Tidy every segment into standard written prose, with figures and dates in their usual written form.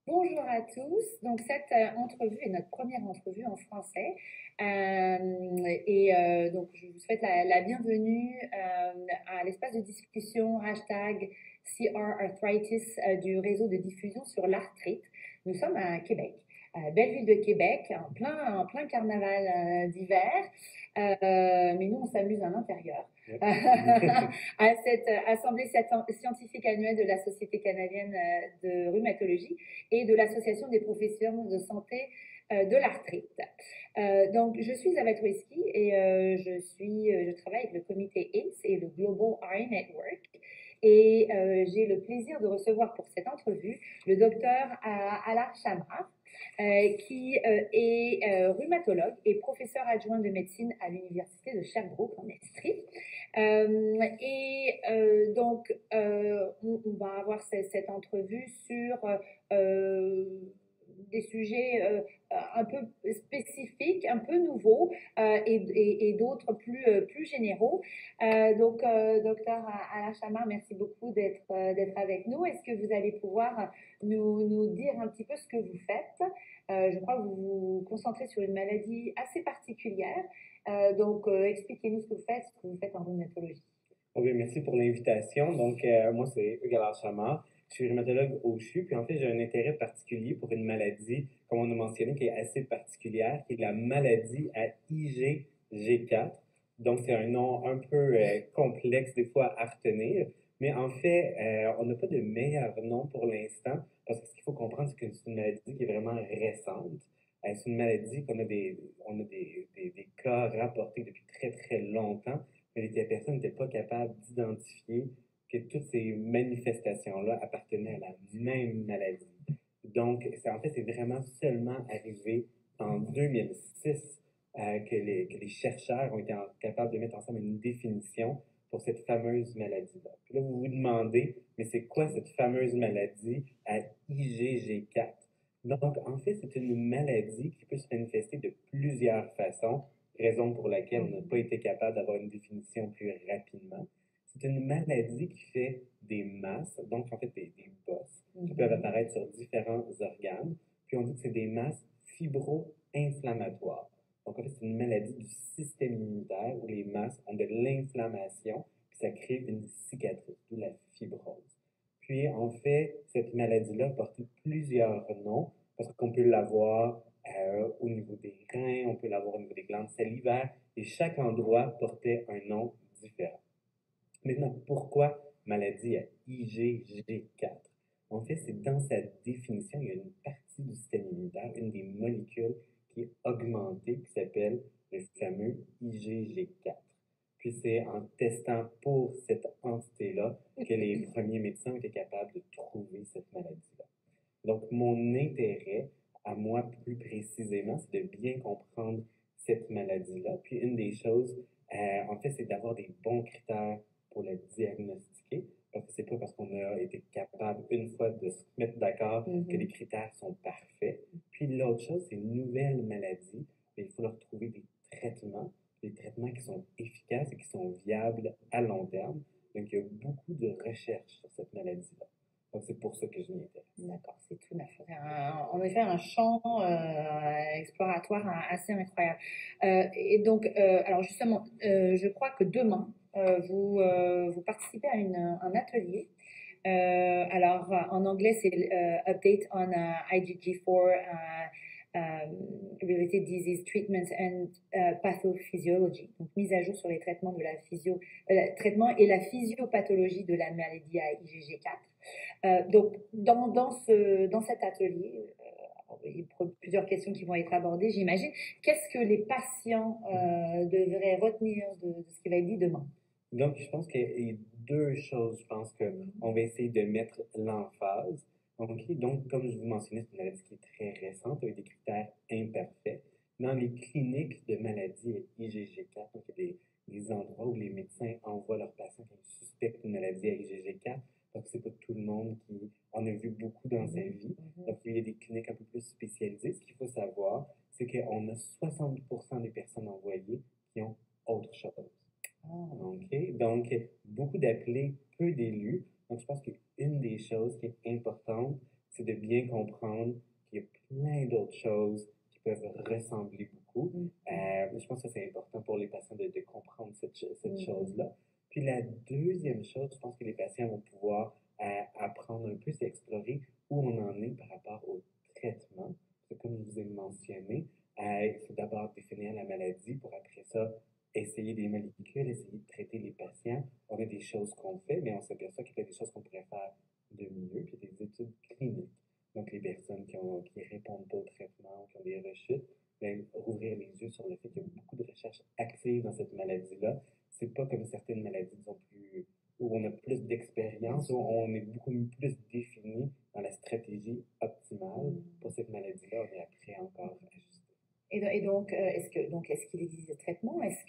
Bonjour à tous. Donc cette entrevue est notre première entrevue en français. Donc je vous souhaite la bienvenue à l'espace de discussion hashtag CR Arthritis du réseau de diffusion sur l'arthrite. Nous sommes à Québec, belle ville de Québec, en plein carnaval d'hiver. Mais nous, on s'amuse à l'intérieur. Yep. À cette assemblée scientifique annuelle de la Société canadienne de rhumatologie et de l'Association des professionnels de santé de l'arthrite. Donc, je suis Ava Twisky et je travaille avec le comité ACE et le Global Eye Network. Et j'ai le plaisir de recevoir pour cette entrevue le docteur Alar Chamra, qui est rhumatologue et professeur adjoint de médecine à l'Université de Sherbrooke en Estrie. On va avoir cette entrevue sur euh, des sujets un peu spécifiques, un peu nouveaux et d'autres plus généraux. Docteur Alain Chamard, merci beaucoup d'être avec nous. Est-ce que vous allez pouvoir nous dire un petit peu ce que vous faites? Je crois que vous vous concentrez sur une maladie assez particulière. Expliquez-nous ce que vous faites en rhumatologie. Oh, bien, merci pour l'invitation. Moi, c'est Hugues Chamard. Je suis rhumatologue au CHU, puis en fait, j'ai un intérêt particulier pour une maladie, comme on a mentionné, qui est assez particulière, qui est la maladie à IgG4. Donc, c'est un nom un peu complexe des fois à retenir, mais en fait, on n'a pas de meilleur nom pour l'instant, parce que ce qu'il faut comprendre, c'est que c'est une maladie qui est vraiment récente. C'est une maladie on a des cas rapportés depuis très, très longtemps, mais les personnes n'étaient pas capables d'identifier que toutes ces manifestations-là appartenaient à la même maladie. Donc, en fait, c'est vraiment seulement arrivé en 2006 que les chercheurs ont été capables de mettre ensemble une définition pour cette fameuse maladie-là. Puis là, vous vous demandez, mais c'est quoi cette fameuse maladie à IgG4? Donc, en fait, c'est une maladie qui peut se manifester de plusieurs façons, raison pour laquelle on n'a pas été capable d'avoir une définition plus rapidement. C'est une maladie qui fait des masses, donc en fait des bosses, qui peuvent apparaître sur différents organes. Puis on dit que c'est des masses fibro-inflammatoires. Donc en fait, c'est une maladie du système immunitaire où les masses ont de l'inflammation, puis ça crée une cicatrice, d'où la fibrose. Puis en fait, cette maladie-là porte plusieurs noms, parce qu'on peut l'avoir au niveau des reins, on peut l'avoir au niveau des glandes salivaires, et chaque endroit portait un nom différent. Maintenant, pourquoi maladie à IgG4? En fait, c'est dans sa définition, il y a une partie du système immunitaire, une des molécules qui est augmentée, qui s'appelle le fameux IgG4. Puis c'est en testant pour cette entité-là que les premiers médecins étaient capables de trouver cette maladie-là. Donc, mon intérêt, à moi plus précisément, c'est de bien comprendre cette maladie-là. Puis, une des choses, en fait, c'est d'avoir des bons critères pour la diagnostiquer. Parce que c'est pas parce qu'on a été capable une fois de se mettre d'accord que les critères sont parfaits. Puis, l'autre chose, c'est une nouvelle maladie. Il faut leur trouver des traitements qui sont efficaces et qui sont viables à long terme. Donc, il y a beaucoup de recherches sur cette maladie-là. Donc, c'est pour ça que je m'y intéresse. D'accord, c'est tout neuf. En effet, un champ exploratoire assez incroyable. Alors justement, je crois que demain, vous participez à un atelier. En anglais, c'est Update on IgG4 Related Disease Treatment and Pathophysiology. Donc, mise à jour sur les traitements de traitement et la physiopathologie de la maladie à IgG4. Dans cet atelier, il y a plusieurs questions qui vont être abordées, j'imagine. Qu'est-ce que les patients devraient retenir de ce qui va être dit demain? Donc, je pense qu'il y a deux choses, je pense qu'on va essayer de mettre l'emphase. Donc, comme je vous mentionnais, c'est une maladie qui est très récente, avec des critères imparfaits. Dans les cliniques de maladies IgG4, donc il y a des endroits où les médecins envoient leurs patients qui suspectent une maladie à IgG4, donc c'est pas tout le monde qui en a vu beaucoup dans sa vie. Donc, il y a des cliniques un peu plus spécialisées. Ce qu'il faut savoir, c'est qu'on a 60% des personnes envoyées qui ont autre chose. OK? Donc, beaucoup d'appelés, peu d'élus. Donc, je pense qu'une des choses qui est importante, c'est de bien comprendre comprendre qu'il y a plein d'autres choses qui peuvent ressembler beaucoup. Je pense que c'est important pour les patients de comprendre cette chose-là. Puis la deuxième chose, je pense que les patients vont pouvoir apprendre un peu, c'est explorer où on en est par rapport au traitement. C'est comme je vous ai mentionné, il faut d'abord définir la maladie pour après ça essayer des molécules, essayer de traiter les patients. On a des choses qu'on fait, mais on s'aperçoit qu'il y a des choses qu'on pourrait faire de mieux, puis des études cliniques. Donc, les personnes qui répondent pas au traitement, qui ont des rechutes, bien, rouvrir les yeux sur le fait qu'il y a beaucoup de recherches actives dans cette maladie-là. C'est pas comme certaines maladies, disons, où on a plus d'expérience, où on est beaucoup plus défini dans la stratégie optimale. Pour cette maladie-là, on est après encore ajusté. Et donc, est-ce qu'il existe des traitements? Est-ce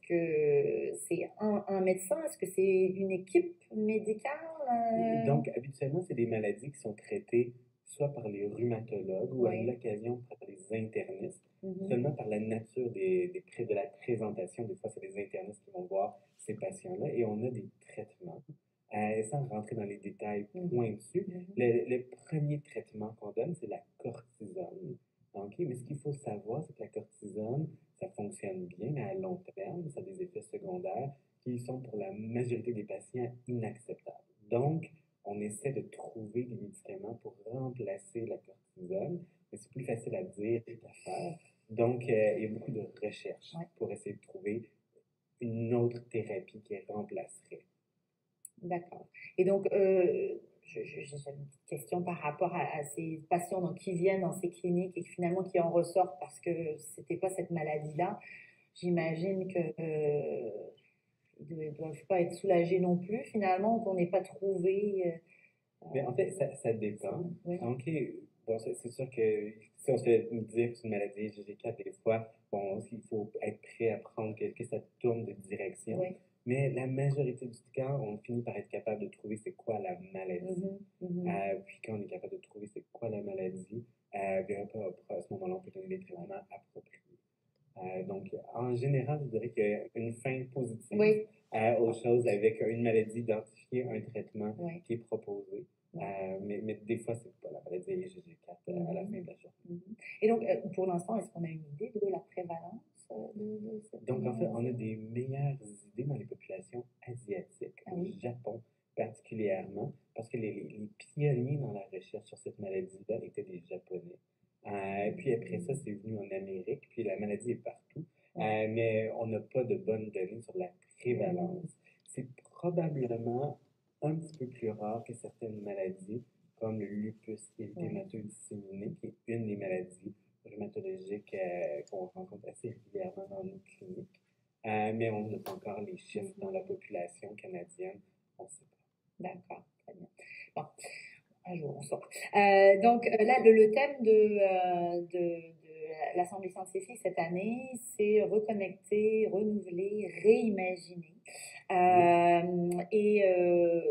que c'est un médecin? Est-ce que c'est une équipe médicale? Donc, habituellement, c'est des maladies qui sont traitées soit par les rhumatologues ou à l'occasion par les internistes. Seulement par la nature de la présentation, des fois, c'est les internistes qui vont voir ces patients-là et on a des traitements. Sans rentrer dans les détails pointus, le premier traitement qu'on donne, c'est la cortisone. Okay? Mais ce qu'il faut savoir, c'est que la cortisone, ça fonctionne bien, mais à long terme, ça a des effets secondaires qui sont pour la majorité des patients inacceptables. Donc, on essaie de trouver des médicaments pour remplacer la cortisone, mais c'est plus facile à dire qu'à faire. Donc, il y a beaucoup de recherches pour essayer de trouver une autre thérapie qui remplacerait. D'accord. Et donc, j'ai une petite question par rapport à ces patients donc, qui viennent dans ces cliniques et finalement qui en ressortent parce que c'était pas cette maladie-là. J'imagine que ils ne doivent pas être soulagés non plus finalement qu'on n'ait pas trouvé. Mais en fait, ça dépend. Donc, bon, c'est sûr que si on se fait dire que c'est une maladie GG4, des fois, bon, il faut être prêt à prendre que ça tourne de direction. Mais la majorité du temps, on finit par être capable de trouver c'est quoi la maladie. Puis quand on est capable de trouver c'est quoi la maladie, bien, à ce moment-là, on peut donner des traitements appropriés. Donc, en général, je dirais qu'il y a une fin positive aux choses avec une maladie identifiée, un traitement qui est proposé. Mais des fois, c'est pas la maladie GG4 à la fin de la journée. Et donc, pour l'instant, est-ce qu'on a une idée de la prévalence de cette Donc, en fait, on a des meilleures idées dans les populations asiatiques, au Japon particulièrement, parce que les pionniers dans la recherche sur cette maladie-là étaient des Japonais. Puis après ça, c'est venu en Amérique, puis la maladie est partout, mais on n'a pas de bonnes données sur la prévalence. C'est probablement un petit peu plus rare que certaines maladies, comme le lupus érythémateux disséminé, qui est une des maladies rhumatologiques qu'on rencontre assez régulièrement dans nos cliniques. Mais on n'a pas encore les chiffres dans la population canadienne. On ne sait pas. D'accord, très bien. Bon, un jour, on saura. Donc là, le thème de l'Assemblée scientifique cette année, c'est reconnecter, renouveler, réimaginer.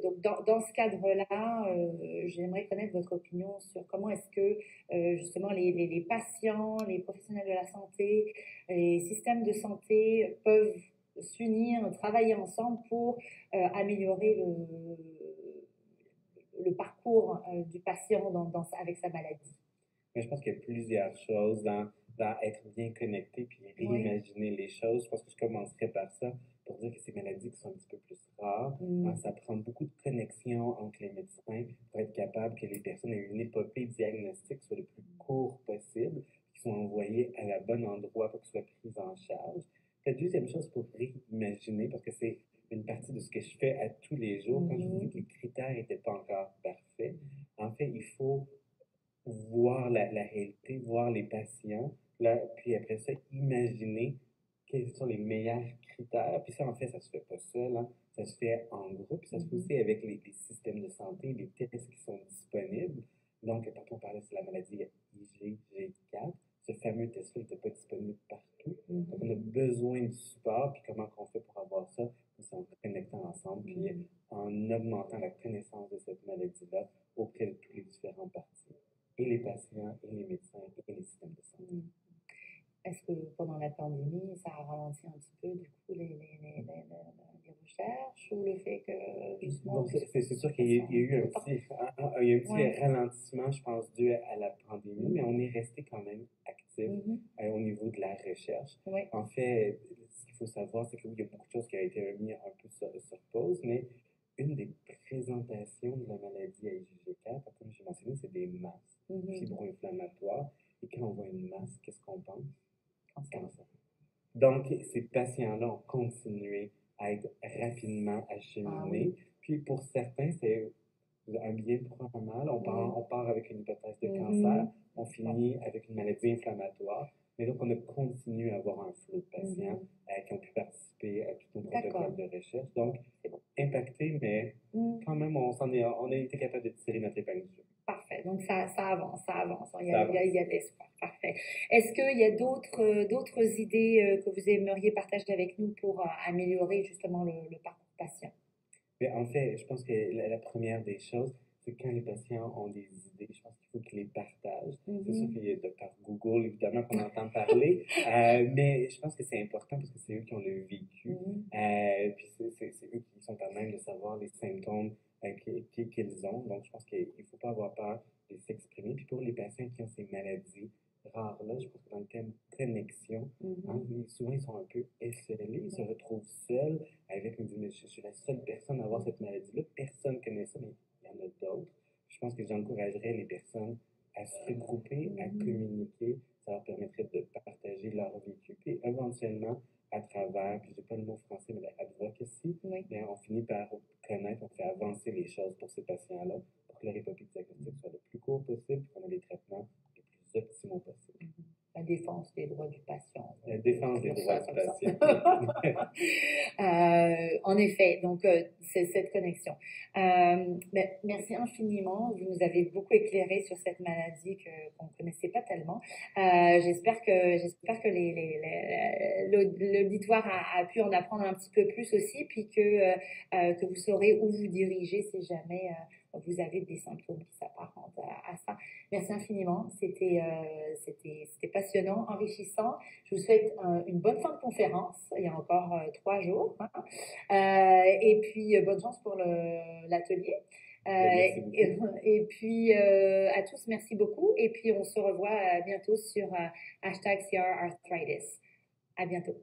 Donc dans ce cadre-là, j'aimerais connaître votre opinion sur comment est-ce que justement les patients, les professionnels de la santé, les systèmes de santé peuvent s'unir, travailler ensemble pour améliorer le parcours du patient avec sa maladie. Mais je pense qu'il y a plusieurs choses dans être bien connecté puis réimaginer les choses. Je pense que je commencerai par ça pour dire que ces maladies qui sont un petit peu plus rares, ça prend beaucoup de connexion entre les médecins pour être capable que les personnes aient une épopée diagnostique soit le plus court possible, qu'ils soient envoyés à la bonne endroit pour qu'ils soient pris en charge. La deuxième chose pour réimaginer, parce que c'est une partie de ce que je fais à tous les jours, quand je vous dis que les critères n'étaient pas encore parfaits, en fait, il faut voir la réalité, voir les patients, là, puis après ça, imaginer quels sont les meilleurs critères. Puis ça, en fait, ça se fait pas seul, hein. Ça se fait en groupe, ça se fait aussi avec les systèmes de santé, les tests qui sont disponibles. Donc, quand on parlait de la maladie IgG4, ce fameux test-là n'était pas disponible partout. Donc, on a besoin de support, puis comment on fait pour avoir ça? C'est en connectant ensemble, puis en augmentant la connaissance de cette maladie-là auprès de tous les différents parties, et les patients, et les médecins, et les systèmes de santé. Est-ce que pendant la pandémie, ça a ralenti un petit peu, du coup, les recherches, ou le fait que, justement... Donc, c'est c'est sûr qu'il y a eu il y a un petit Ouais. ralentissement, je pense, dû à la pandémie, mais on est resté quand même actif Mhm. au niveau de la recherche. Ouais. En fait, ce qu'il faut savoir, c'est qu'il y a beaucoup de choses qui ont été mises un peu sur pause, mais une des présentations de la maladie à IgG4, comme j'ai mentionné, c'est des masses Mhm. fibro-inflammatoires. Et quand on voit une masse, qu'est-ce qu'on pense? Cancer. Donc, ces patients-là ont continué à être rapidement Ah acheminés. oui. Puis pour certains, c'est un bien pour un mal. On part avec une hypothèse de cancer, Mhm. on finit avec une maladie inflammatoire. Mais donc, on a continué à avoir un flot de patients Mhm. qui ont pu participer à tous nos D'accord. protocoles de recherche. Donc, C'est bon. impacté, mais Mhm. quand même, on a été capable de tirer notre épingle du jeu. Parfait. Donc, ça avance, ça avance. Il y Ça a, avance. il y a de l'espoir. Parfait. Est-ce qu'il y a d'autres idées que vous aimeriez partager avec nous pour améliorer justement le parcours patient? Mais en fait, je pense que la première des choses, c'est que quand les patients ont des idées, je pense qu'il faut qu'ils les partagent. C'est sûr Mhm. qu'il y a Dr Google, évidemment, qu'on entend parler, mais je pense que c'est important parce que c'est eux qui ont le vécu. Mhm. Puis c'est eux qui sont à même de savoir les symptômes qu'ils ont. Donc, je pense qu'il ne faut pas avoir peur de s'exprimer. Puis pour les patients qui ont ces maladies rares-là, je pense que dans le thème connexion, hein, Mhm. souvent ils sont un peu esselés, ils se retrouvent seuls avec, mais je suis la seule personne à avoir cette maladie-là, personne ne connaît ça, mais il y en a d'autres. Je pense que j'encouragerais les personnes à se regrouper, à communiquer, ça leur permettrait de partager leur vécu, puis éventuellement, à travers, puis je n'ai pas le mot français, mais l'advocacy, Oui. bien, on finit par connaître, on fait avancer les choses pour ces patients-là, pour que leur épopée de diagnostic soit le plus court possible, qu'on ait des traitements les plus optimaux possibles. La défense des droits du patient. La défense des droits du patient. En effet, donc c'est cette connexion. Merci infiniment. Vous nous avez beaucoup éclairé sur cette maladie qu'on ne connaissait pas tellement. J'espère que l'auditoire a pu en apprendre un petit peu plus aussi, puis que vous saurez où vous diriger si jamais vous avez des symptômes qui s'apparentent à ça. Merci infiniment. C'était passionnant, enrichissant. Je vous souhaite une bonne fin de conférence. Il y a encore 3 jours. Hein. Et puis, bonne chance pour l'atelier. Merci beaucoup. Et puis, à tous, merci beaucoup. Et puis, on se revoit bientôt sur #CRArthritis. À bientôt.